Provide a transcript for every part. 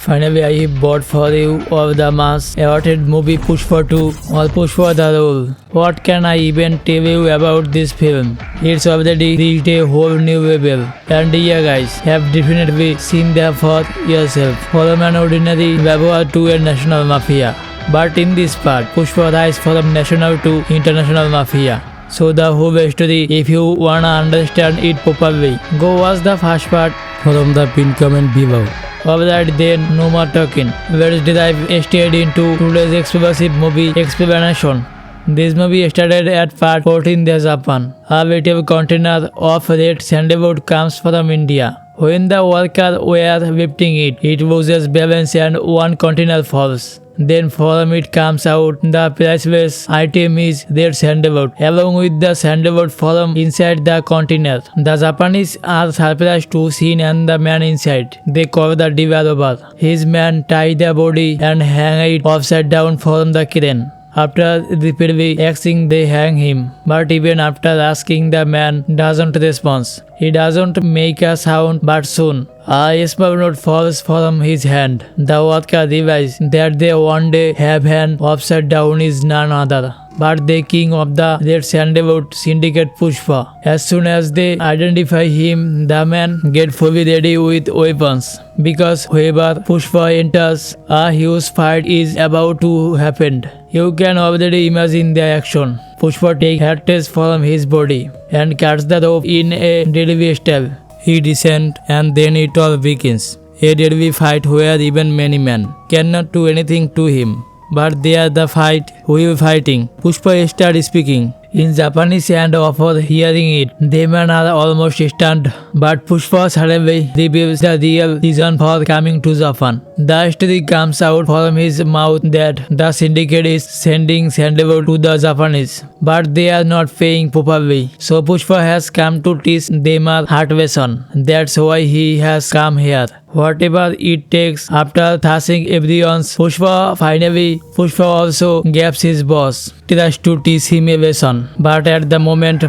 Finally, I bought for you of the mass awarded movie Pushpa 2 or Pushpa the Role. What can I even tell you about this film? It's already reached a whole new level. And yeah guys, have definitely seen them for yourself. From an ordinary Babua to a national mafia. But in this part, Pushpa rise from national to international mafia. So the whole story, if you wanna understand it properly, go watch the first part from the pinned comment below. Alright then, no more talking. Let's dive straight into today's explosive movie explanation. This movie started at part 14 in Japan. A little container of red sandalwood comes from India. When the workers were lifting it, it loses balance and one container falls. Then from it comes out the priceless item is red sandalwood along with the sandalwood from inside the container. The Japanese are surprised to see and the man inside. They call the developer. His men tie the body and hang it upside down from the crane. After repeatedly asking, they hang him. But even after asking, the man doesn't respond. He doesn't make a sound, but soon a small note falls from his hand. The worker realize that they one day have him upside down is none other but the king of the red sandalwood syndicate Pushpa. As soon as they identify him, the men get fully ready with weapons. Because wherever Pushpa enters, a huge fight is about to happen. You can already imagine the action. Pushpa takes heritage from his body and cuts the rope in a deadly style. He descends and then it all begins. A deadly fight where even many men cannot do anything to him. But they are the fight we are fighting. Pushpa starts speaking in Japanese and upon hearing it, the men are almost stunned. But Pushpa suddenly reveals the real reason for coming to Japan. The story comes out from his mouth that the syndicate is sending sandalwood to the Japanese, but they are not paying properly. So Pushpa has come to teach them a hard lesson. That's why he has come here. Whatever it takes. After thrashing everyone's Pushpa also gives his boss tries to teach him a lesson. But at the moment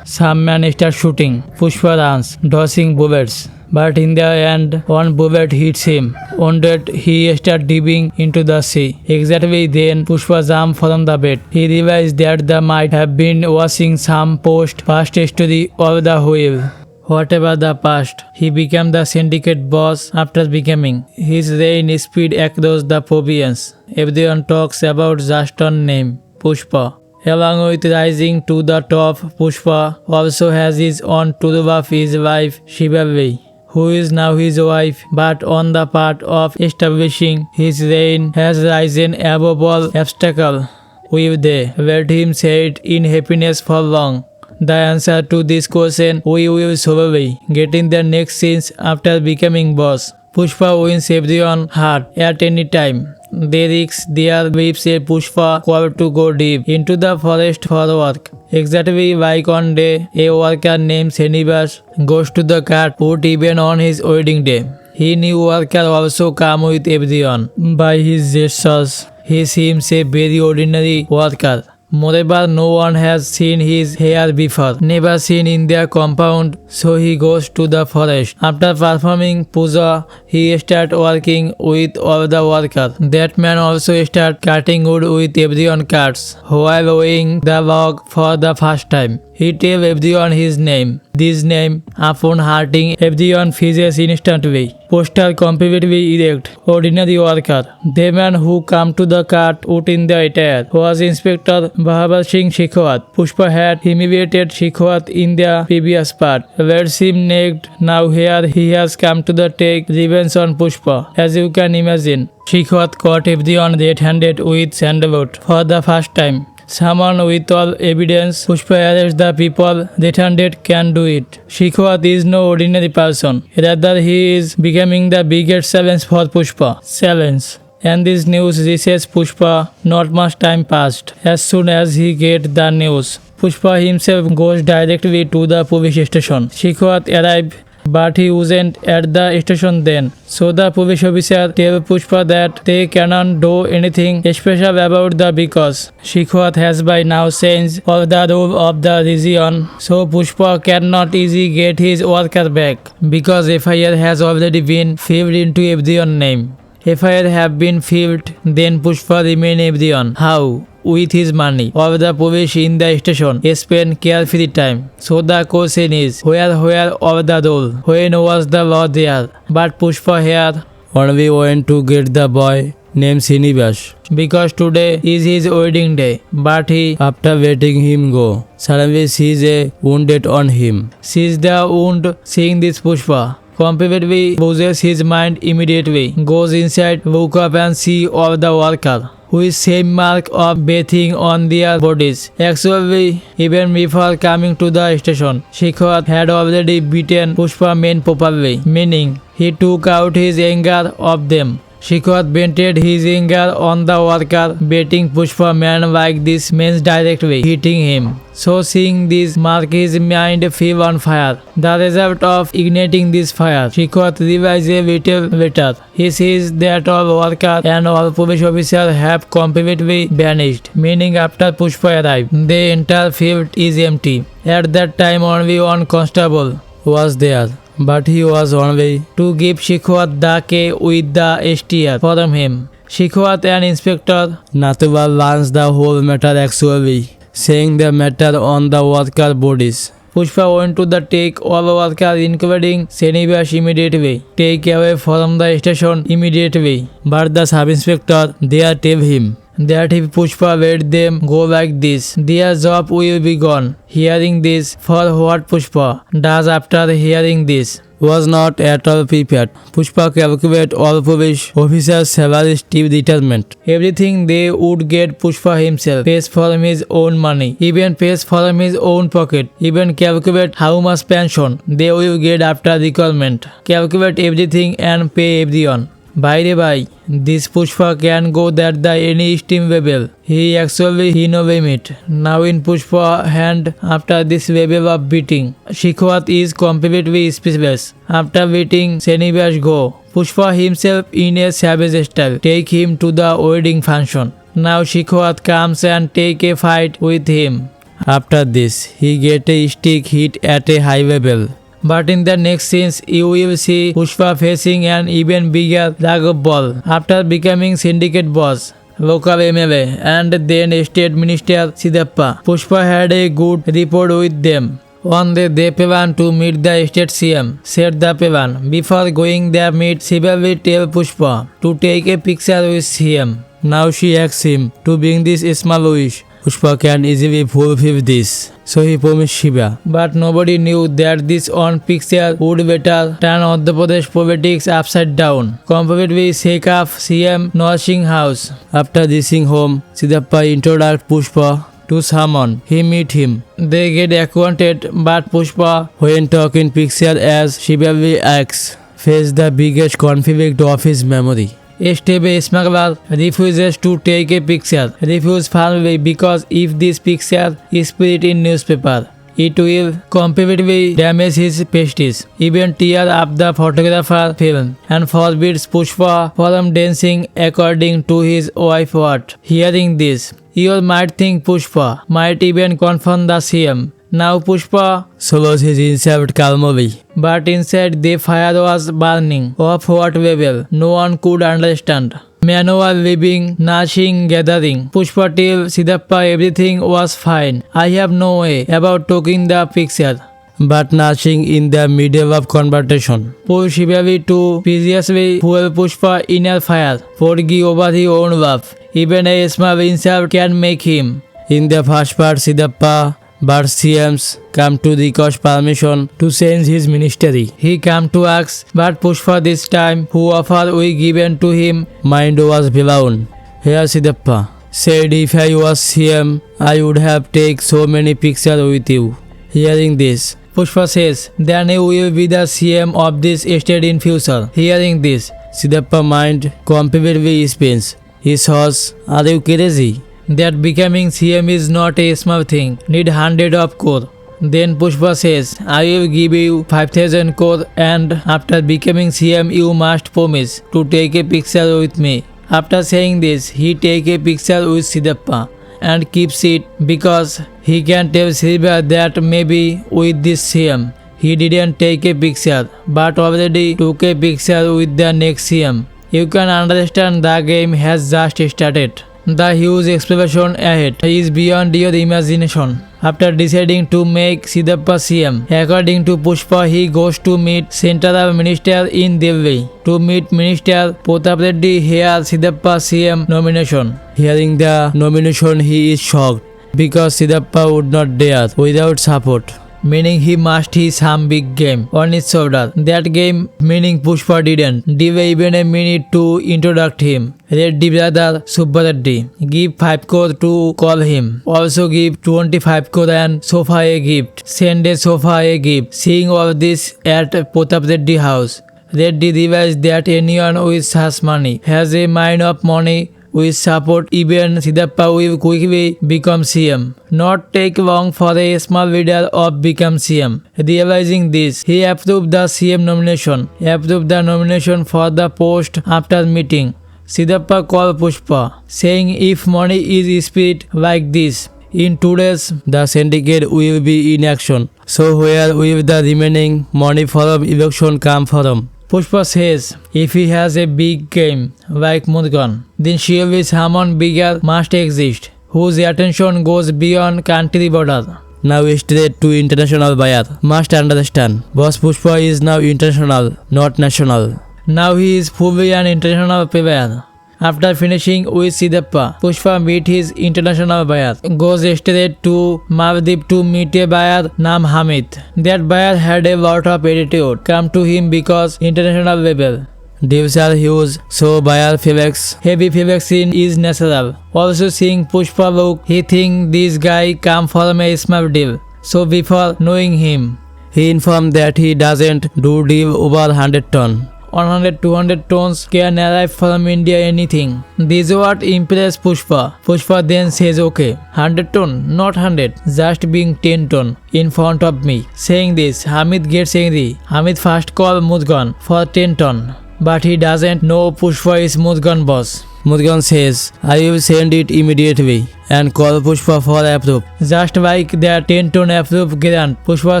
some men start shooting. Pushpa runs, dodging bullets. But in the end, one bullet hits him. Wounded, he starts diving into the sea. Exactly then, Pushpa jumps from the bed. He realizes that they might have been watching some past story of the wheel. Whatever the past, he became the syndicate boss after becoming. His reign speed across the province. Everyone talks about just one name, Pushpa. Along with rising to the top, Pushpa also has his own tour of his wife, Shivavi, who is now his wife, but on the part of establishing his reign has risen above all obstacle. Will they let him say it in happiness for long? The answer to this question we will surely get in the next scenes after becoming boss. Pushpa wins everyone's heart at any time. They risk their lives a Pushpa called to go deep into the forest for work. Exactly like one day, a worker named Srinivas goes to the cart put even on his wedding day. He knew worker also come with everyone. By his gestures, he seems a very ordinary worker. Moreover, no one has seen his hair before, never seen in their compound, so he goes to the forest. After performing puja, he starts working with all the workers. That man also starts cutting wood with everyone cuts, while weighing the log for the first time. He tells everyone his name. This name, upon hearing, everyone freezes instantly. Poster completely erect. Ordinary worker. The man who came to the cart put in the attire was Inspector Bahadur Singh Shekhawat. Pushpa had humiliated Shekhawat in the previous part. Let him naked. Now here he has come to the take revenge on Pushpa. As you can imagine, Shekhawat caught everyone red-handed with sandalwood for the first time. Someone with all evidence, Pushpa arrests the people red-handed can do it. Shekhawat is no ordinary person. Rather, he is becoming the biggest challenge for Pushpa. Challenge. And this news reaches Pushpa. Not much time passed. As soon as he gets the news, Pushpa himself goes directly to the police station. Shekhawat arrives, but he wasn't at the station then. So the police officer tells Pushpa that they cannot do anything special about the because Shekhawat has by now changed all the rule of the region. So Pushpa cannot easily get his worker back because FIR has already been filled into everyone's name. FIR have been filed, then Pushpa remain everyone. How? With his money. All the police in the station spend carefree time. So the question is, where of the role? When was the law there? But Pushpa here only went to get the boy named Srinivas, because today is his wedding day. But he, after letting him go, suddenly sees a wounded on him. Sees the wound. Seeing this, Pushpa completely loses his mind immediately. Goes inside, look up and see all the worker with same mark of bathing on their bodies. Actually, even before coming to the station, Shikhwat had already beaten Pushpa men properly, meaning he took out his anger of them. Shikhwat vented his anger on the worker, beating Pushpa man like this means directly hitting him. So seeing this, mark his mind fell on fire. The result of igniting this fire, Shikhwat realized a little later. He sees that all worker and all police officers have completely vanished, meaning after Pushpa arrived, the entire field is empty. At that time only one constable was there, but he was only to give Shikhwat the key with the STR from him. Shikhwat and Inspector Nathuval learns the whole matter actually, saying the matter on the worker bodies. Pushpa went to the take all workers including Srinivas immediately, take away from the station immediately. But the sub-inspector there tell him that if Pushpa let them go like this, their job will be gone. Hearing this, for what Pushpa does after hearing this was not at all prepared. Pushpa calculated all police officers' salaries to retirement. Everything they would get, Pushpa himself pays from his own money, even pays from his own pocket, even calculate how much pension they will get after retirement, calculate everything and pay everyone. By the way, this Pushpa can go that the any steam level. He actually no limit. Now in Pushpa hand after this level of beating, Shikhwat is completely speechless. After beating Srinivas go, Pushpa himself in a savage style take him to the wedding function. Now Shikhwat comes and take a fight with him. After this, he get a stick hit at a high level. But in the next scenes, you will see Pushpa facing an even bigger Raghav Ball after becoming syndicate boss, local MLA, and then State Minister Siddhappa. Pushpa had a good rapport with them. One day they plan to meet the state CM, said the plan. Before going there meet, Shiva will tell Pushpa to take a picture with CM. Now she asks him to bring this small wish. Pushpa can easily fulfill this, so he promised Shiva. But nobody knew that this one picture would later turn Andhra Pradesh politics upside down, completely shake up CM nursing house. After reaching home, Siddhappa introduced Pushpa to someone. He meet him. They get acquainted, but Pushpa, when talking picture as Shiva asks, faced the biggest conflict of his memory. A stable smuggler refuses to take a picture. Refuse firmly because if this picture is put in newspaper, it will completely damage his prestige, even tear up the photographer film, and forbids Pushpa from dancing according to his wife What. Hearing this, you might think Pushpa might even confront the CM. Now Pushpa swallows his insult calmly, but inside the fire was burning. Of what level? No one could understand. Men were living, nothing gathering. Pushpa tells Siddhappa everything was fine. I have no way about taking the picture. But nothing in the middle of conversation. Push Shivavi to previously fuel Pushpa inner fire. Forgive over his own love. Even a small insult can make him. In the first part, Siddhappa but CMs come to request permission to change his ministry. He came to ask, but Pushpa this time, who offer we given to him, mind was blown. Here Siddhappa said, if I was CM, I would have taken so many pictures with you. Hearing this, Pushpa says, then you will be the CM of this state in future. Hearing this, Siddhappa mind completely spins. He says, are you crazy? That becoming CM is not a small thing, need 100 of crore. Then Pushpa says, I will give you 5,000 crore and after becoming CM you must promise to take a picture with me. After saying this, he take a picture with Siddhappa and keeps it because he can tell Silva that maybe with this CM he didn't take a picture but already took a picture with the next CM. You can understand the game has just started. The huge explosion ahead is beyond your imagination. After deciding to make Siddhappa CM, according to Pushpa, he goes to meet Central Minister in Delhi. To meet Minister Pratap Reddy, here Siddhappa CM nomination. Hearing the nomination, he is shocked because Siddhappa would not dare without support. Meaning he must hit some big game on his shoulder. That game meaning Pushpa didn't give even a minute to introduce him. Reddy brother Subba Reddy give 5 crore to call him. Also give 25 crore and sofa a gift. Send a sofa a gift. Seeing all this at Pratap Reddy house, Reddy realized that anyone with such money has a mind of money. With support, even Siddhappa will quickly become CM. Not take long for a small leader of become CM. Realizing this, he approved the CM nomination. Approved the nomination for the post after meeting. Siddhappa called Pushpa, saying if money is spirit like this, in 2 days the syndicate will be in action. So where will the remaining money from election come from? Pushpa says if he has a big game like Murugan, then surely someone bigger must exist, whose attention goes beyond country border. Now straight to international buyer. Must understand, boss Pushpa is now international, not national. Now he is fully an international player. After finishing with Siddhappa, Pushpa meet his international buyer. Goes straight to Maldives to meet a buyer named Hamid. That buyer had a lot of attitude. Come to him because international level. Deals are huge, so buyer flex. Heavy flexing is natural. Also seeing Pushpa look, he think this guy come from a small deal. So before knowing him, he informed that he doesn't do deal over 100 ton. 100-200 tons can arrive from India anything. This is what impressed Pushpa. Pushpa then says okay, 100 ton, not 100, just being 10 ton in front of me. Saying this, Hamid gets angry. Hamid first called Murugan for 10 ton, but he doesn't know Pushpa is Murugan boss. Murugan says, I will send it immediately and call Pushpa for approve. Just like that 10 ton approve grant, Pushpa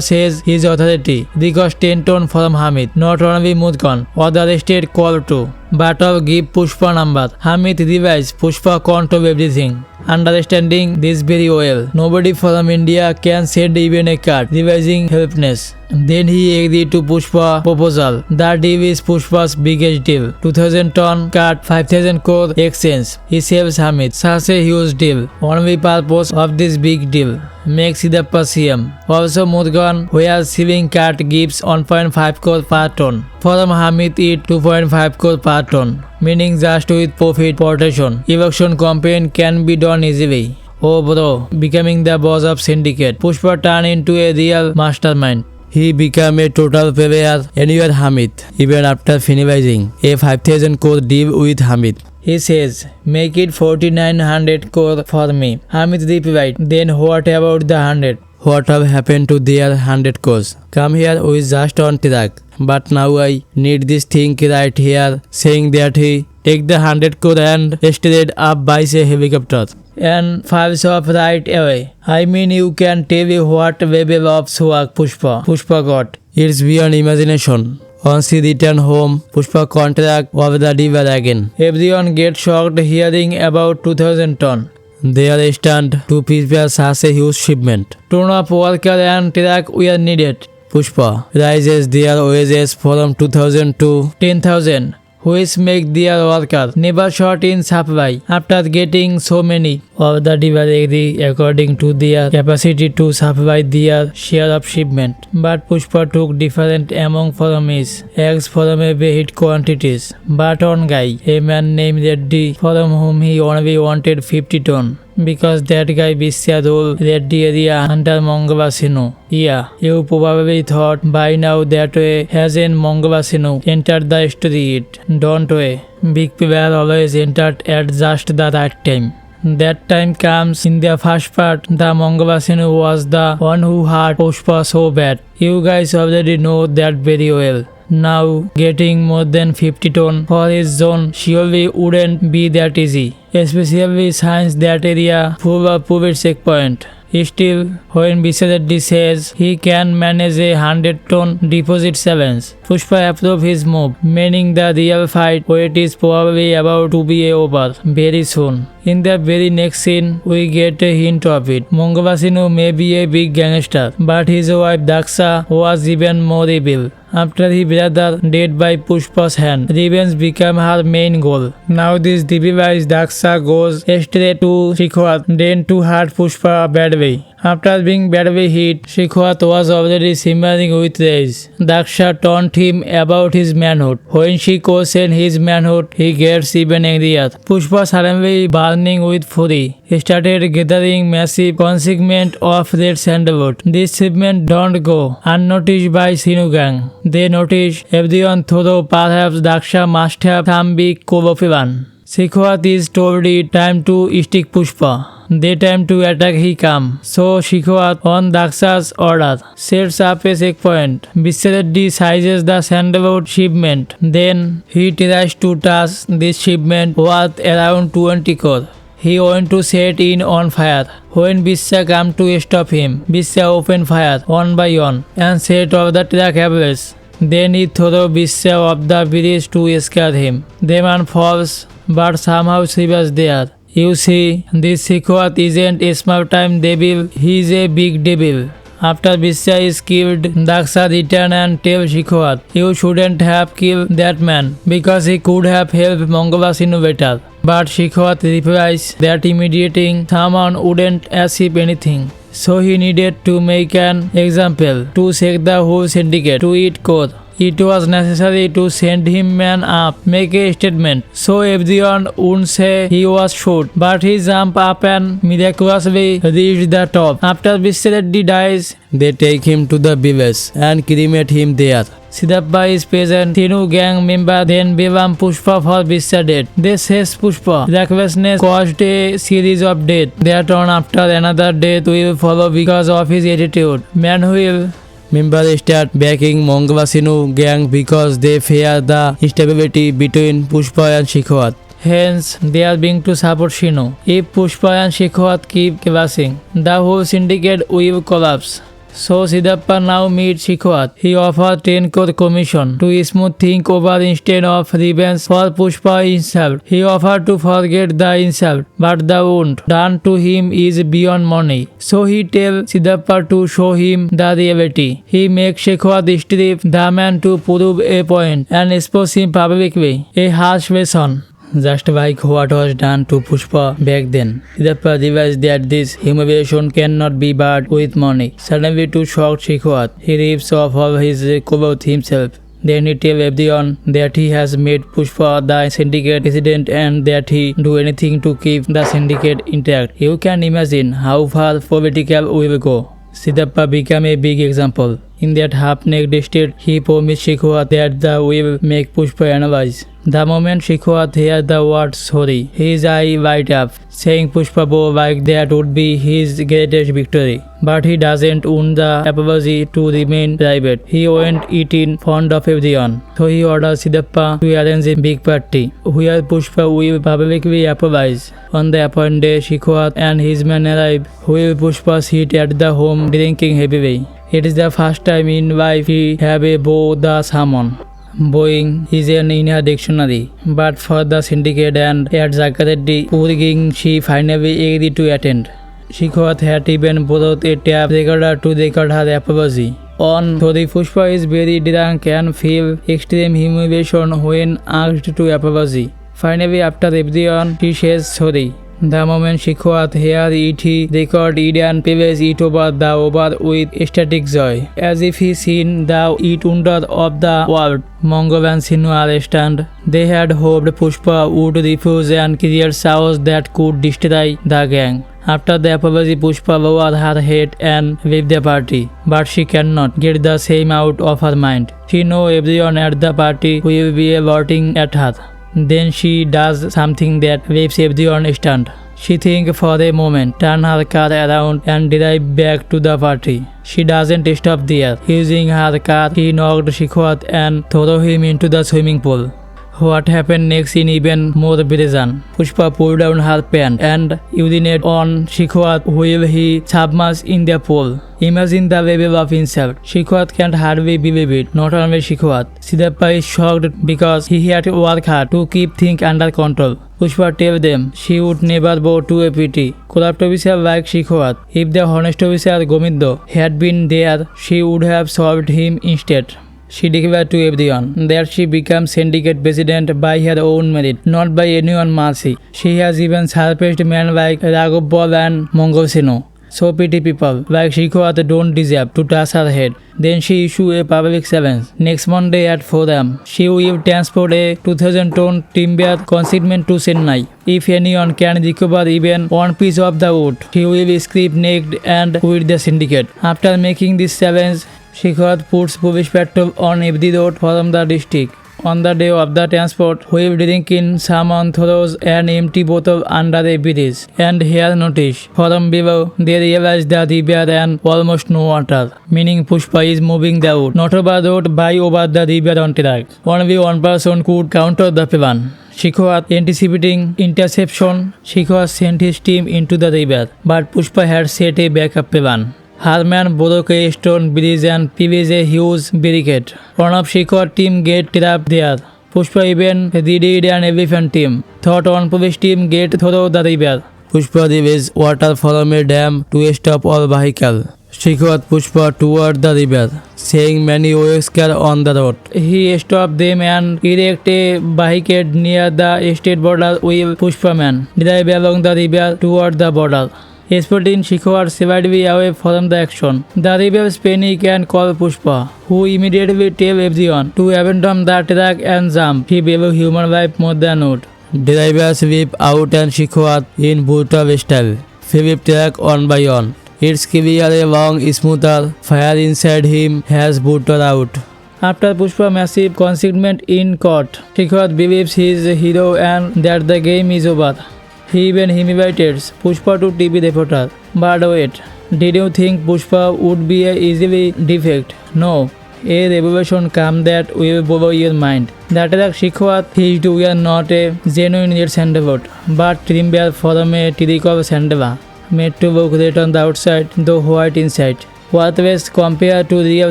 says his authority because 10 ton from Hamid, not only Murugan, other state call too. But all give Pushpa number. Hamid realized Pushpa control everything. Understanding this very well, nobody from India can send even a card, realizing helplessness. Then he agreed to Pushpa proposal. That deal is Pushpa's biggest deal. 2000 ton card, 5000 crore exchange. He saves Hamid. Such a huge deal. Only purpose of this big deal makes Siddhappa CM. Also Murugan, where selling card gives 1.5 crore per ton. From Hamid it 2.5 crore per ton. Meaning just with profit protection. Election campaign can be done easily. Oh bro, becoming the boss of syndicate. Pushpa turned into a real mastermind. He became a total player anywhere Hamid, even after finalizing a 5000 crore deal with Hamid. He says, make it 4900 crore for me. Hamid replied, then what about the 100? What have happened to their 100 crores? Come here with just on track. But now I need this thing right here, saying that he take the 100 crore and straight up buys a helicopter and flies off right away. I mean, you can tell me what level of swag Pushpa got. It's beyond imagination. Once he returned home, Pushpa contract of the river again. Everyone gets shocked hearing about 2000 ton. They are stunned to prepare such a huge shipment. Ton of worker and truck were needed. Pushpa raises their wages from 2000 to 10,000. Which make their workers never short in supply after getting so many of the delivery according to their capacity to supply their share of shipment. But Pushpa took different among from his eggs from a big quantities. But one guy, a man named Reddy, from whom he only wanted 50 ton. Because that guy Bisya role Reddy area under Mongabasinu. Yeah, you probably thought by now that way hasn't Mongabasinu entered the story yet. Don't way. Big player always entered at just the right time. That time comes in the first part. The Mongabasinu was the one who hurt Pushpa so bad. You guys already know that very well. Now, getting more than 50 ton for his zone surely wouldn't be that easy, especially since that area full of private checkpoint. Still, when Bisha Reddy says he can manage a 100-ton deposit challenge, Pushpa approves his move, meaning the real fight wait is probably about to be over very soon. In the very next scene, we get a hint of it. Mongava Sinu may be a big gangster, but his wife Daksha was even more evil. After his brother dead by Pushpa's hand, revenge became her main goal. Now this device Daksha goes straight to Shikhwat, then to hurt Pushpa a bad way. After being badly hit, Shikhwat was already simmering with rage. Daksha taunted him about his manhood. When she questioned his manhood, he gets even angrier. Pushpa, suddenly burning with fury, started gathering massive consignment of red sandalwood. This shipment don't go unnoticed by Sinu gang. They notice everyone, though perhaps Daksha must have some big co-plan. Shikhwat is told it time to stick Pushpa. They time to attack he come. So Shikhwat on Daksha's order sets up a checkpoint. Bisha Reddy seizes the sandalwood shipment. Then he tries to touch this shipment worth around 20 crore. He went to set it on fire. When Bisha come to stop him, Bisha opened fire one by one and set off the truck average. Then he threw Bisha off the bridge to scare him. The man falls, but somehow she was there. You see, this Shikhwat isn't a small-time devil, he is a big devil. After Bisha is killed, Daksha returns and tells Shikhwat, you shouldn't have killed that man, because he could have helped Mongava Sinu better. But Shikhwat replies that imitating someone wouldn't achieve anything. So he needed to make an example to shake the whole syndicate to eat code. It was necessary to send him man up, make a statement, so everyone would say he was shot. But he jumped up and miraculously reached the top. After Bisha Reddy dies, they take him to the village and cremate him there. Siddhappa is present. Sinu gang member then blame Pushpa for Bisha death. They say Pushpa recklessness caused a series of deaths. That one after another death will follow because of his attitude. Man will members start backing Mongava Sinu gang because they fear the instability between Pushpa and Shikhwat. Hence, they are being to support Sinu. If Pushpa and Shikhwat keep clashing, the whole syndicate will collapse. So Siddhappa now meets Shikhwat. He offers 10 crore commission to smooth things over instead of revenge for Pushpa insult. He offers to forget the insult, but the wound done to him is beyond money. So he tells Siddhappa to show him the reality. He makes Shikhwat strip the man to prove a point and expose him publicly. A harsh lesson. Just like what was done to Pushpa back then. Siddhappa realized that this humiliation cannot be bought with money. Suddenly, to shock Shikhwat, he rips off all his clothes himself. Then he tells everyone that he has made Pushpa the syndicate president and that he do anything to keep the syndicate intact. You can imagine how far political will go. Siddhappa became a big example. In that half-naked state, he promised Shikhwat that the will make Pushpa analyze. The moment Shikhwat hears the word sorry, his eye light up, saying Pushpa bro like that would be his greatest victory. But he doesn't want the apology to remain private. He won't eat in front of everyone. So he orders Siddhappa to arrange a big party, where Pushpa will publicly apologize. On the appointed day, Shikhwat and his men arrive, while Pushpa sit at the home drinking heavily. It is the first time in life he have a bow the salmon. Bowing is an in her dictionary, but for the syndicate and at Zakarati Purging, she finally agreed to attend. Shikhwat had even brought a tape recorder to record her apology. On sorry, Pushpa is very drunk and feel extreme humiliation when asked to apology. Finally, after everyone, she says sorry. The moment Shikhwat hears it, he records it and plays it over the over with ecstatic joy, as if he seen the it wonder of the world. Mongava and Sinu are stunned. They had hoped Pushpa would refuse and create chaos that could destroy the gang. After the apology, Pushpa lowered her head and left the party, but she cannot get the shame out of her mind. She knows everyone at the party will be looking at her. Then she does something that leaves everyone stunned. She thinks for a moment, turns her car around and drives back to the party. She doesn't stop there. Using her car, she knocked Shikhwat and threw him into the swimming pool. What happened next in even more brazen. Pushpa pulled down her pant and urinated on Shikhwat while he submerged in the pool. Imagine the level of insult. Shikhwat can't hardly believe it. Not only Shikhwat. Siddhartha is shocked because he had to work hard to keep things under control. Pushpa told them she would never bow to a petty, corrupt officer like Shikhwat. If the honest officer Gomindo had been there, she would have solved him instead. She declared to everyone that she becomes syndicate president by her own merit, not by anyone's mercy. She has even surpassed men like Raghav Bal and Mongosino. So petty people like Shikhwat don't deserve to touch her head. Then she issued a public challenge. Next Monday at 4 am, she will transport a 2,000-ton timber consignment to Chennai. If anyone can recover even one piece of the wood, she will scrape naked and quit the syndicate. After making this challenge, Shikhwat puts police patrol on every road from the district. On the day of the transport, while drinking, someone throws an empty bottle under a bridge. And here notice, from below, they realize the river and almost no water, meaning Pushpa is moving the wood, not over road, by over the river on track. Only one person could counter the plan. Shikhwat, anticipating interception, Shikhwat sent his team into the river, but Pushpa had set a backup plan. Her man broke a stone bridge and placed a huge barricade. One of Shikhwat's team get trapped there. Pushpa even readied an elephant team. Thought one police team get through the river. Pushpa released water from a dam to stop all vehicles. Shikhwat Pushpa toward the river, seeing many Oyskar on the road. He stopped them and erected a barricade near the state border with Pushpa man. Drive along the river toward the border. Escorting Shikhwat safely away from the action. The rebels panic and call Pushpa, who immediately tell everyone to abandon the track and jump. He values human life more than wood. Drivers whip out and Shikhwat in brutal style. Flip track on by on. It's clear a long, smoother fire inside him has booted out. After Pushpa massive consignment in court, Shikhwat believes he is a hero and that the game is over. He even invited Pushpa to TV reporter. But wait, did you think Pushpa would be a easily defect? No. A revelation came that will blow your mind. The track Shikhwat hitched were not a genuine red sandalwood, but trimmed from a trickle sandalwood, made to look red on the outside, though white inside. Worthless compared to real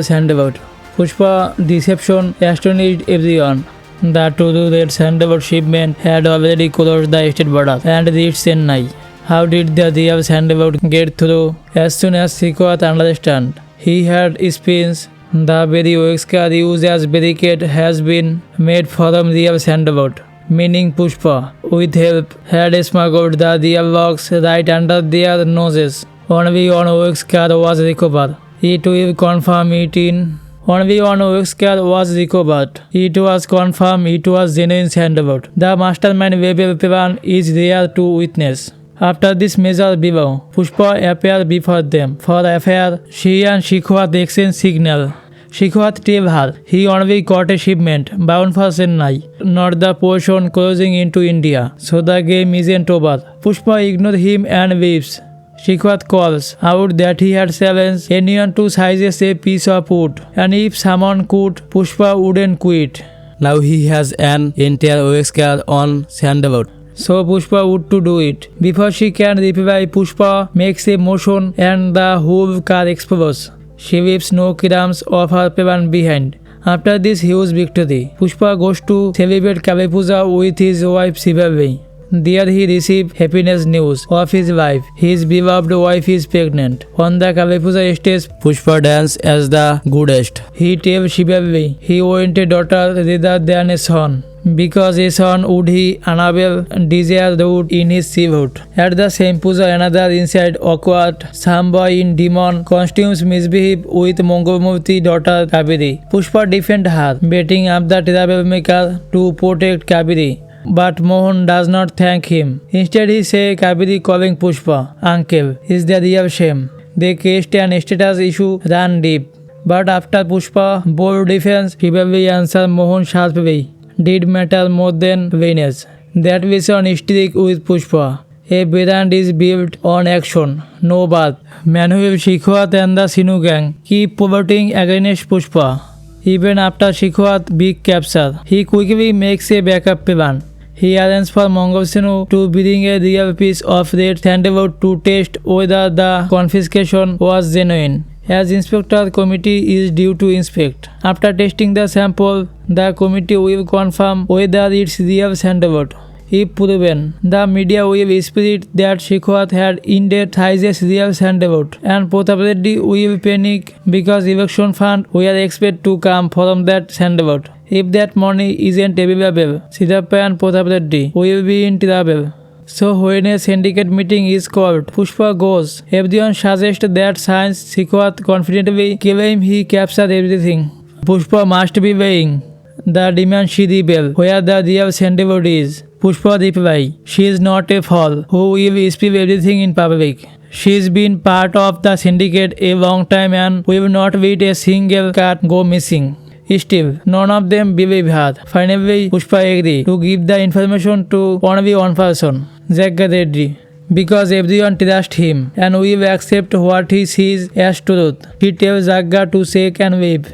sandalwood. Pushpa deception astonished everyone. The two red sandalwood shipment had already crossed the state border and reached Chennai. How did the real sandalwood get through? As soon as Shikhwat understood, he had experienced the very Oyskar used as barricade has been made from real sandalwood, meaning Pushpa, with help, had smuggled the real logs right under their noses. Only one Oyskar was recovered. It will confirm it in Only one Oyskar was recovered. It was confirmed it was genuine sandalwood. The mastermind level plan is there to witness. After this measure below, Pushpa appeared before them. For affair, she and Shikhwat exchange signal. Shikhwat tell her he only caught a shipment bound for Chennai, not the portion closing into India. So the game isn't over. Pushpa ignores him and leaves. Shikhwat calls out that he had challenged anyone to seize a piece of wood, and if someone could, Pushpa wouldn't quit. Now he has an entire Oyskar on sandalwood. So Pushpa would to do it. Before she can reply, Pushpa makes a motion and the whole car explodes. She leaves no crumbs of her plan behind. After this huge victory, Pushpa goes to celebrate Kavi Puja with his wife Shivavi. There he received happiness news of his wife. His beloved wife is pregnant. On the Kavi Puja stage, Pushpa dances as the goddess. He tells Shivavi he wanted a daughter rather than a son, because a son would he enable desire root in his childhood. At the same puja, another inside awkward, some boy in demon costumes misbehave with Mongolmurti daughter Kaveri. Pushpa defend her, betting up the troublemaker to protect Kaveri. But Mohan does not thank him. Instead he say Kaveri calling Pushpa uncle is the real shame. They cased an status issue ran deep. But after Pushpa bold defense, Shivavi answer Mohan sharply. Did matter more than Venus. That vision streak with Pushpa. A brand is built on action, no birth. Manuel Shikhwat and the Sinu gang keep pivoting against Pushpa. Even after Shikwa's big capture, he quickly makes a backup plan. He arranges for Mongosino to bring a real piece of red sandalwood to test whether the confiscation was genuine, as inspector committee is due to inspect. After testing the sample, the committee will confirm whether it's real sandalwood. If proven, the media will spread that Shikwat had indeed sizes real sandalwood, and possibly will panic because election fund were expected to come from that sandalwood. If that money isn't available, Siddhartha and possibly will be in trouble. So when a syndicate meeting is called, Pushpa goes. Everyone suggests that since Shikwat confidently claims he captured everything, Pushpa must be weighing the demand she rebel where the real sandalwood is. Pushpa reply, she is not a fool who will spill everything in public. She's been part of the syndicate a long time and will not let a single cat go missing. Still, none of them believe her. Finally, Pushpa agreed to give the information to only one person, Jagga Reddy, because everyone trusts him and will accept what he sees as truth. He tells Jagga to shake and wave.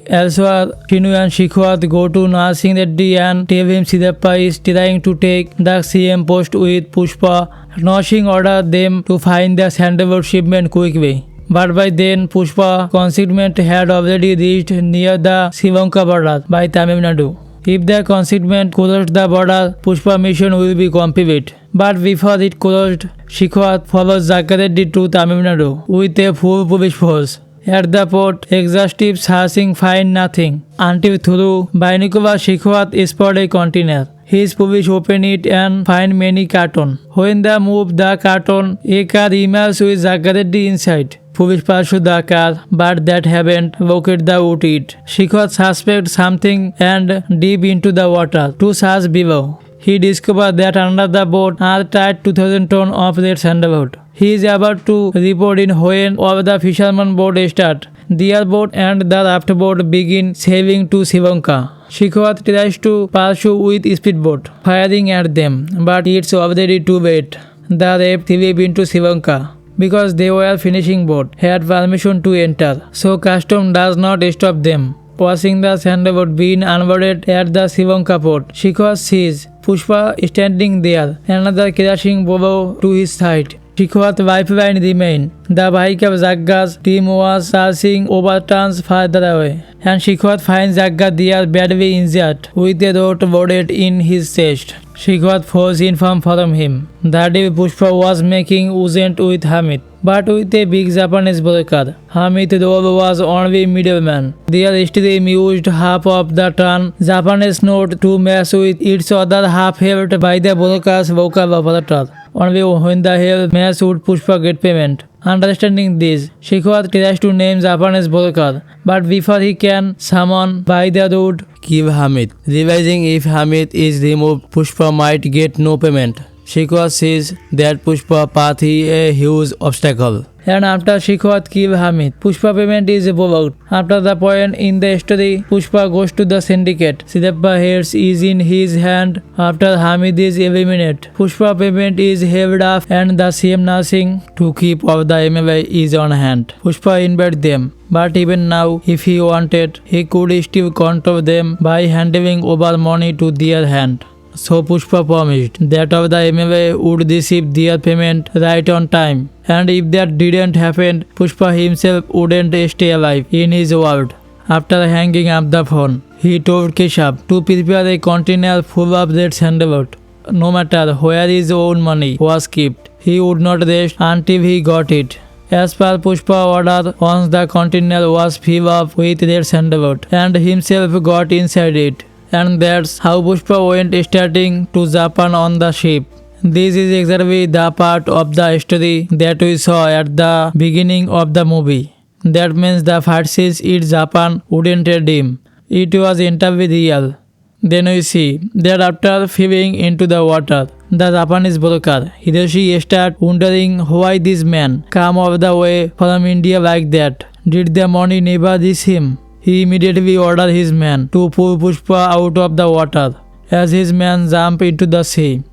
Elsewhere, Shinu and Shikwat go to Narsingh Reddy and tell him Siddhartha is trying to take the CM post with Pushpa. Narsingh orders them to find the sandalwood shipment quickly. But by then, Pushpa consignment had already reached near the Srilanka border by Tamil Nadu. If the consignment crossed the border, Pushpa mission will be complete. But before it crossed, Shikwat follows Jagga Reddy to Tamil Nadu with a full police force. At the port, exhaustive searching find nothing until through binocular Shikwat spot a container. His police open it and find many cartons. When they move the carton, a car emerges with Jagga Reddy inside. Police pursue the car, but that haven't located the wood it. Shikwat suspects something and deep into the water to search below. He discovers that under the boat are tied 2,000 tons of red sandalwood. He is about to report in when all the fishermen boat start. Their boat and the raft boat begin sailing to Sri Lanka. Shikwat tries to pursue with speedboat, firing at them, but it's already too late. The raft slipped into Sri Lanka. Because they were finishing boat, had permission to enter, so custom does not stop them. Watching the sandalwood being unloaded at the Sri Lanka port, Shikwat sees Pushpa standing there, another crashing below to his side. Shikwat's lifeline remained. The bike of Jagga's team was searching over turns farther away, and Shikwat finds Jagga there badly injured with a rod loaded in his chest. Shikwat falls in from him. That day Pushpa was making urgent with Hamid, but with a big Japanese broker. Hamid's role was only middleman. Their stream used half of the ton Japanese note to match with its other half held by the broker's local operator. Only when the help match would Pushpa get payment. Understanding this, Shikwat tries to name Japanese broker, but before he can summon by the road, kill Hamid. Realizing if Hamid is removed, Pushpa might get no payment. Shikwat sees that Pushpa path is a huge obstacle. And after Shikwat kills Hamid, Pushpa payment is blocked. After the point in the story, Pushpa goes to the syndicate. Siddhartha heads is in his hand after Hamid is eliminated. Pushpa payment is held up and the CM Narsingh to keep of the MLA is on hand. Pushpa invites them. But even now, if he wanted, he could still control them by handing over money to their hand. So Pushpa promised that of the MLA would receive their payment right on time. And if that didn't happen, Pushpa himself wouldn't stay alive in his world. After hanging up the phone, he told Keshav to prepare a container full of red sandalwood. No matter where his own money was kept, he would not rest until he got it. As per Pushpa order, once the container was filled up with red sandalwood and himself got inside it. And that's how Pushpa went starting to Japan on the ship. This is exactly the part of the story that we saw at the beginning of the movie. That means the fight scenes in Japan wouldn't redeem. It was entirely real. Then we see that after falling into the water, the Japanese broker Hiroshi starts wondering why this man came all the way from India like that. Did the money never reach him? He immediately ordered his men to pull Pushpa out of the water. As his men jump into the sea,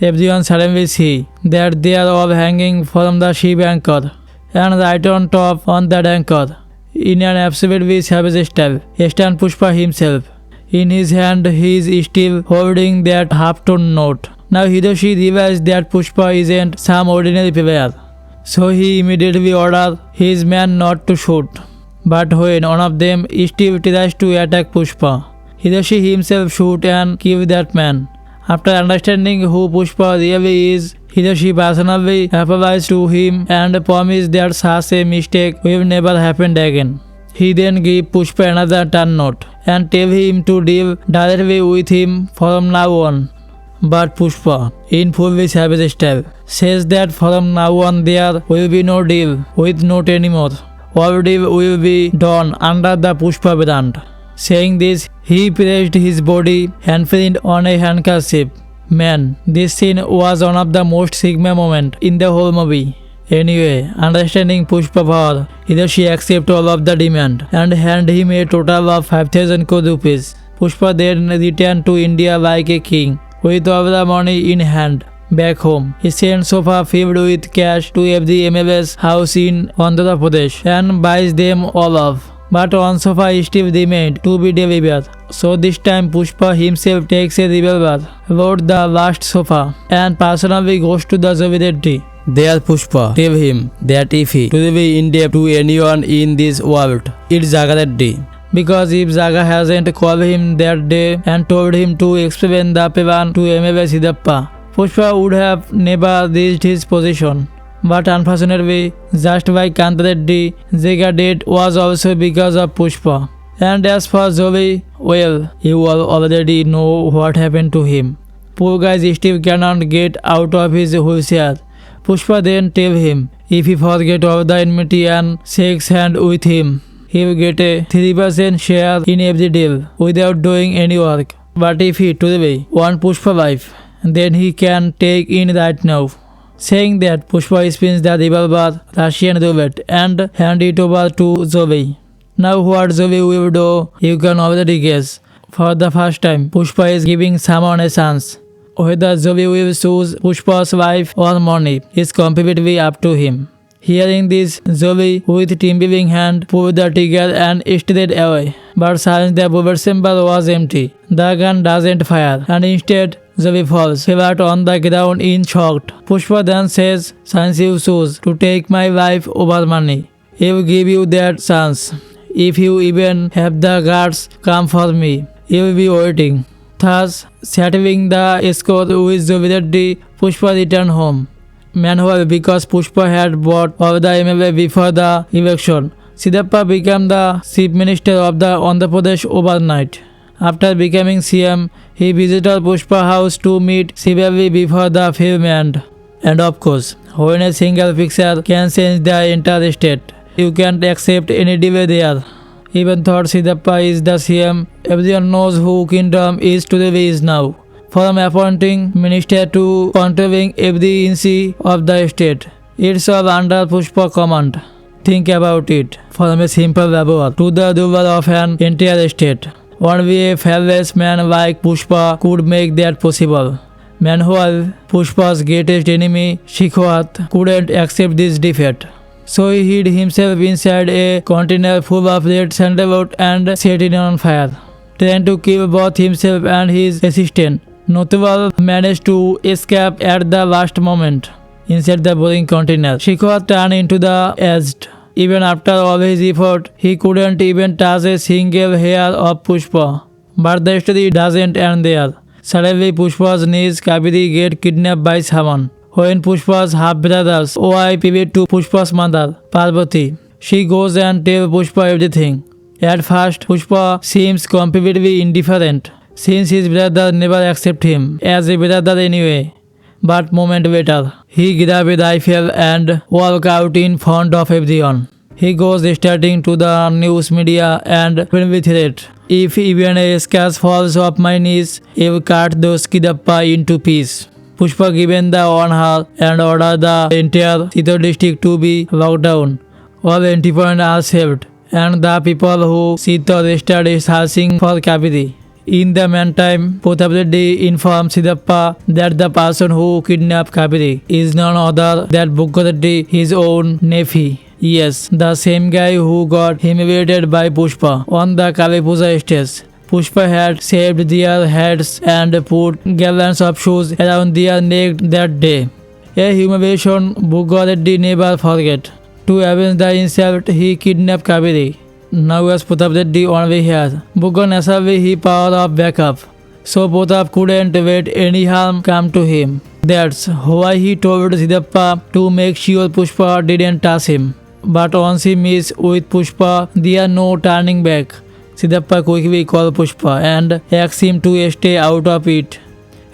everyone suddenly sees that they are all hanging from the ship anchor, and right on top on that anchor in an absolutely savage style, stunned Pushpa himself. In his hand, he is still holding that half-tone note. Now Hiroshi realized that Pushpa isn't some ordinary player. So he immediately ordered his men not to shoot. But when one of them still tries to attack Pushpa, Hiroshi himself shoot and kill that man. After understanding who Pushpa really is, Hiroshi personally apologized to him and promised that such a mistake will never happen again. He then gave Pushpa another turn note and tell him to deal directly with him from now on. But Pushpa, in fully savage style, says that from now on there will be no deal with note anymore. All deal will be done under the Pushpa brand. Saying this, he placed his body handprint on a handkerchief. Man, this scene was one of the most Sigma moments in the whole movie. Anyway, understanding Pushpa power, Hiroshi accepts all of the demand and hand him a total of 5,000 crore rupees. Pushpa then returned to India like a king, with all the money in hand. Back home, he sends sofa filled with cash to every MLS house in Andhra Pradesh and buys them all off. But one sofa still remained to be delivered. So this time Pushpa himself takes a revolver, loads the last sofa, and personally goes to the Zombie Reddy. There Pushpa tell him that if he truly indebted to anyone in this world, it's Jaga Reddy. Because if Jaga hasn't called him that day and told him to explain the plan to MLS Siddhappa, Pushpa would have never reached his position. But unfortunately, just like Kanta Reddy, Jaga death was also because of Pushpa. And as for Zoe, well, you all already know what happened to him. Poor guy still cannot get out of his wheelchair. Pushpa then tell him if he forget all the enmity and shakes hand with him, he will get a 3% share in every deal without doing any work. But if he truly want Pushpa life, then he can take in right now. Saying that, Pushpa spins the revolver Russian roulette and hand it over to Zoe. Now what Zoe will do, you can already guess. For the first time, Pushpa is giving someone a chance. Whether Zoe will choose Pushpa's life or money is completely up to him. Hearing this, Zoe with trembling hand pulled the trigger and straight away. But since the bullet chamber was empty, the gun doesn't fire and instead Zoe falls flat on the ground in shock. Pushpa then says, since you choose to take my life over money, I will give you that chance. If you even have the guards come for me, I will be waiting. Thus, settling the score with Zoe Reddy, Pushpa returned home. Meanwhile, because Pushpa had bought all the MLA before the election, Siddhappa became the Chief Minister of the Andhra Pradesh overnight. After becoming CM, he visited Pushpa house to meet severely before the film end. And of course, when a single picture can change the entire state, you can't accept any delay there. Even though Siddhappa is the CM, everyone knows who Kingdom is today is now. From appointing minister to controlling every inch of the state, it's all under Pushpa command. Think about it. From a simple labor to the ruler of an entire state, only a fearless man like Pushpa could make that possible. Meanwhile, Pushpa's greatest enemy, Shikhwat, couldn't accept this defeat. So he hid himself inside a container full of red sandalwood and set it on fire, trying to kill both himself and his assistant. Notuval managed to escape at the last moment. Inside the burning container, Shikhwat turned into the ash. Even after all his effort, he couldn't even touch a single hair of Pushpa. But the story doesn't end there. Suddenly, Pushpa's niece Kaveri gets kidnapped by someone. When Pushpa's half-brother's wife pivot to Pushpa's mother, Parvati, she goes and tells Pushpa everything. At first, Pushpa seems completely indifferent, since his brother never accepts him as a brother anyway. But moment later, he grabs a rifle and walks out in front of everyone. He goes starting to the news media and openly threat, if even a scratch falls off my knees, I will cut those Siddhappa into pieces. Pushpa given the honor and ordered the entire Chittor district to be locked down. All entry points are saved, and the people who Chittor started searching for Kaveri. In the meantime, Pratap Reddy informs Siddhappa that the person who kidnapped Kaveri is none other than Bugga Reddy, his own nephew. Yes, the same guy who got humiliated by Pushpa on the Kali Puja stage. Pushpa had shaved their heads and put garlands of shoes around their neck that day. A humiliation Bugga Reddy never forget. To avenge the insult, he kidnapped Kaveri. Now as Pratap Reddy only here, Bugga naturally he power of backup. So Pratap couldn't wait any harm come to him. That's why he told Siddhappa to make sure Pushpa didn't touch him. But once he meets with Pushpa, there no turning back. Siddhappa quickly called Pushpa and asked him to stay out of it,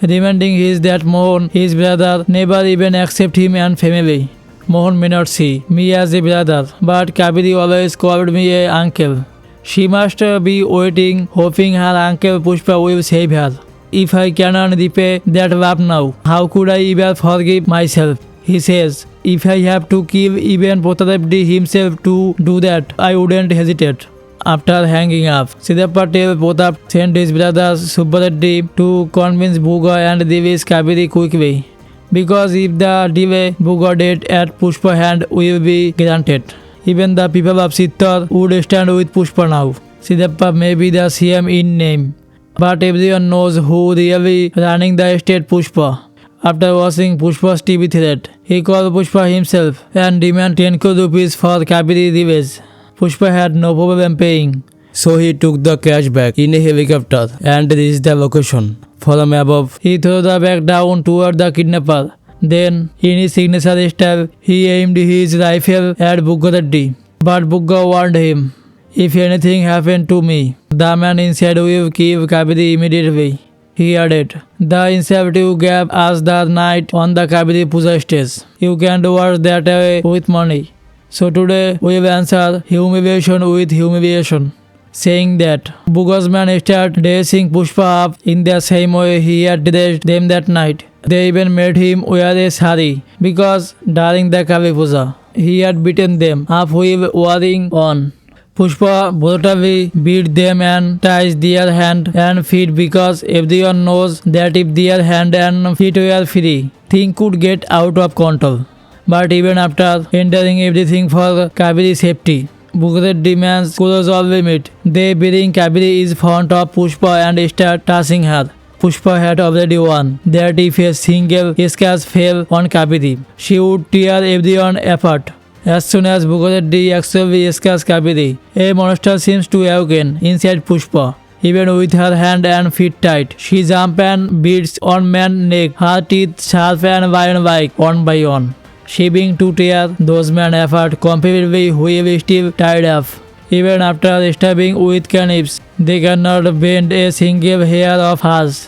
reminding his that Mohan, his brother, never even accept him and family. Mohan may not see me as a brother, but Kaveri always called me a uncle. She must be waiting, hoping her uncle Pushpa will save her. If I cannot repay that love now, how could I ever forgive myself? He says, if I have to kill even Pratap himself to do that, I wouldn't hesitate. After hanging up, Siddhappa tells Pratap sent his brother Subbareddy to convince Bugga and Devi's Kaveri quickly. Because if the delay, Bugga death at Pushpa hand will be granted. Even the people of Chittor would stand with Pushpa now. Siddhappa may be the CM in name, but everyone knows who really running the state Pushpa. After watching Pushpa's TV threat, he called Pushpa himself and demanded 10 crore rupees for Kaveri revenge. Pushpa had no problem paying, so he took the cash back in a helicopter and reached the location. From above, he threw the bag down toward the kidnapper. Then, in his signature style, he aimed his rifle at Bugga Reddy. But Bugga warned him, if anything happened to me, the man inside will kill Kaveri immediately. He added, the insult you gave us that night on the Kaveri Puja stage, you can't wash that away with money. So today we will answer humiliation with humiliation. Saying that, Bugga's man started dressing Pushpa up in the same way he had dressed them that night. They even made him wear a sari because during the Kali Puja, he had beaten them up with wearing on. Pushpa brutally beat them and ties their hand and feet because everyone knows that if their hand and feet were free, things could get out of control. But even after entering everything for Kaveri's safety, Bugga demands close all limit. They bring Kaveri in front of Pushpa and start touching her. Pushpa had already won that if a single scratch fell on Kaveri, she would tear everyone apart. As soon as Bugga actually scratches Kaveri, a monster seems to awaken inside Pushpa. Even with her hand and feet tight, she jumps and beats on man's neck, her teeth sharp and lion-like one by one. She being to tear those men apart completely while still tied up. Even after stabbing with knives, they cannot bend a single hair of hers.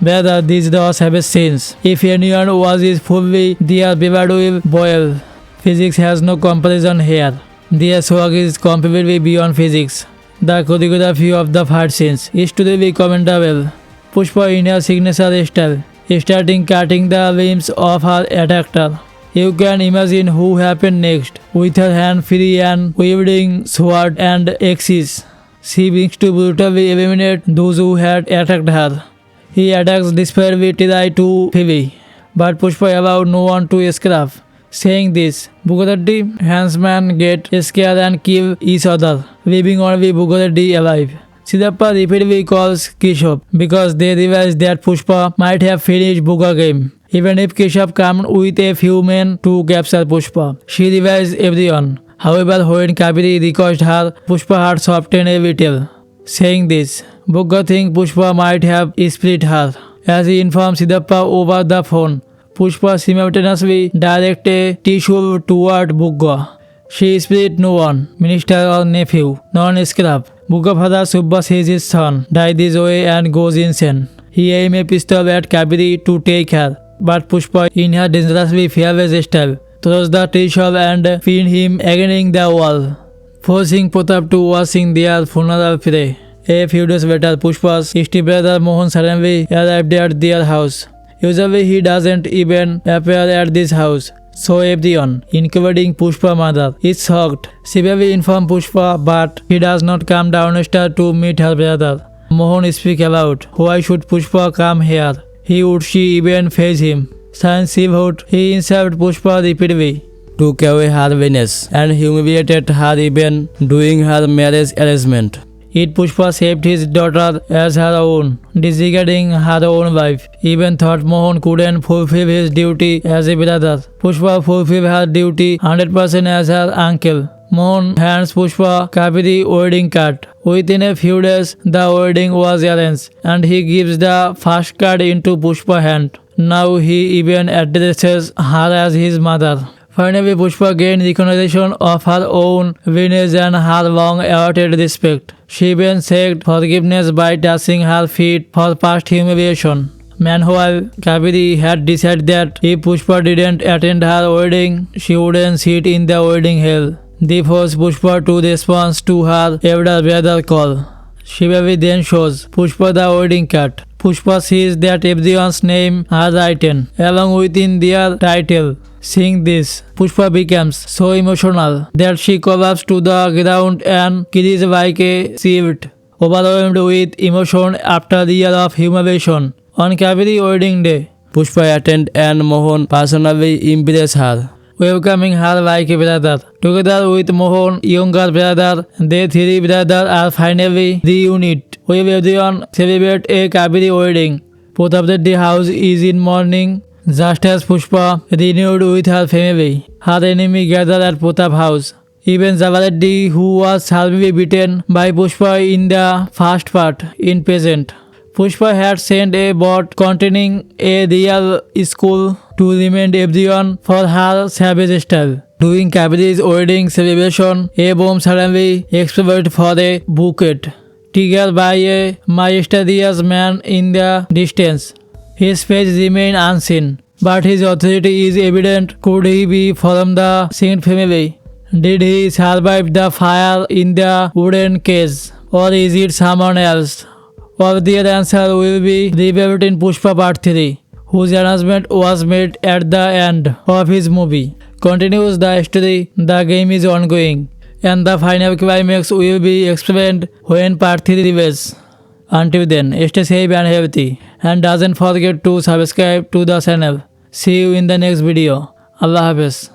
Whether these dogs have sins, if anyone was is fully, their blood will boil. Physics has no comparison here. Their swag is completely beyond physics. The choreography of the fight scenes is to be commendable. Pushpa in her signature style, starting cutting the limbs of her attacker. You can imagine who happened next, with her hand free and wielding sword and axes. She begins to brutally eliminate those who had attacked her. He attacks desperately try to flee, but Pushpa allowed no one to escape. Saying this, Bugga Reddy henchmen get scared and kill each other, leaving only Bugga Reddy alive. Siddhappa repeatedly calls Keshav because they realize that Pushpa might have finished Bugga game. Even if Keshav comes with a few men to capture Pushpa, she revives everyone. However, when Kaveri requests her, Pushpa heart softens a little. Saying this, Bugga thinks Pushpa might have split her. As he informs Siddhappa over the phone, Pushpa simultaneously directs a tissue toward Bugga. She split no one, minister or nephew, non-scrap. Bugga father Subba sees his son die this way and goes insane. He aims a pistol at Kaveri to take her, but Pushpa in her dangerously fearless style throws the tissue and pins him against the wall, forcing Pratap to watching their funeral prey. A few days later, Pushpa's stepbrother Mohan suddenly arrived at their house. Usually he doesn't even appear at this house, so everyone, including Pushpa's mother, is shocked. She will inform Pushpa, but he does not come downstairs to meet her brother. Mohan speaks aloud. Why should Pushpa come here? Would she even face him? Since she would, he insulted Pushpa repeatedly. took away her Venus and humiliated her even during her marriage arrangement. Yet Pushpa saved his daughter as her own, disregarding her own wife. Even thought Mohan couldn't fulfill his duty as a brother. Pushpa fulfilled her duty 100% as her uncle. Mohan hands Pushpa Kaveri wedding card. Within a few days, the wedding was arranged, and he gives the first card into Pushpa's hand. Now he even addresses her as his mother. Finally, Pushpa gained recognition of her own lineage and her long-awaited respect. She even sought forgiveness by touching her feet for past humiliation. Meanwhile, Kaveri had decided that if Pushpa didn't attend her wedding, she wouldn't sit in the wedding hall. This forced Pushpa to respond to her elder brother's call. Shivaji then shows Pushpa the wedding card. Pushpa sees that everyone's name are written along within their title. Seeing this, Pushpa becomes so emotional that she collapses to the ground and cries like a child, overwhelmed with emotion after the year of humiliation. On Kaveri wedding day, Pushpa attends and Mohan personally embraces her, welcoming her like a brother. Together with Mohan's younger brother, they three brothers are finally reunited. With everyone celebrate a Kaveri wedding. Both of the house is in mourning, just as Pushpa renewed with her family. Her enemy gathered at Pratap house. Even Javareddy, who was sadly beaten by Pushpa in the first part, in present. Pushpa had sent a boat containing a real school to remind everyone for her savage style. During Kaveri's wedding celebration, a bomb suddenly exploded for a bouquet, triggered by a mysterious man in the distance. His face remained unseen, but his authority is evident. Could he be from the Singh family? Did he survive the fire in the wooden cage? Or is it someone else? All the answer will be revealed in Pushpa Part 3, whose announcement was made at the end of his movie. Continues the story, the game is ongoing, and the final climax will be explained when Part 3 reveals. Until then, stay safe and healthy, and doesn't forget to subscribe to the channel. See you in the next video. Allah Hafiz.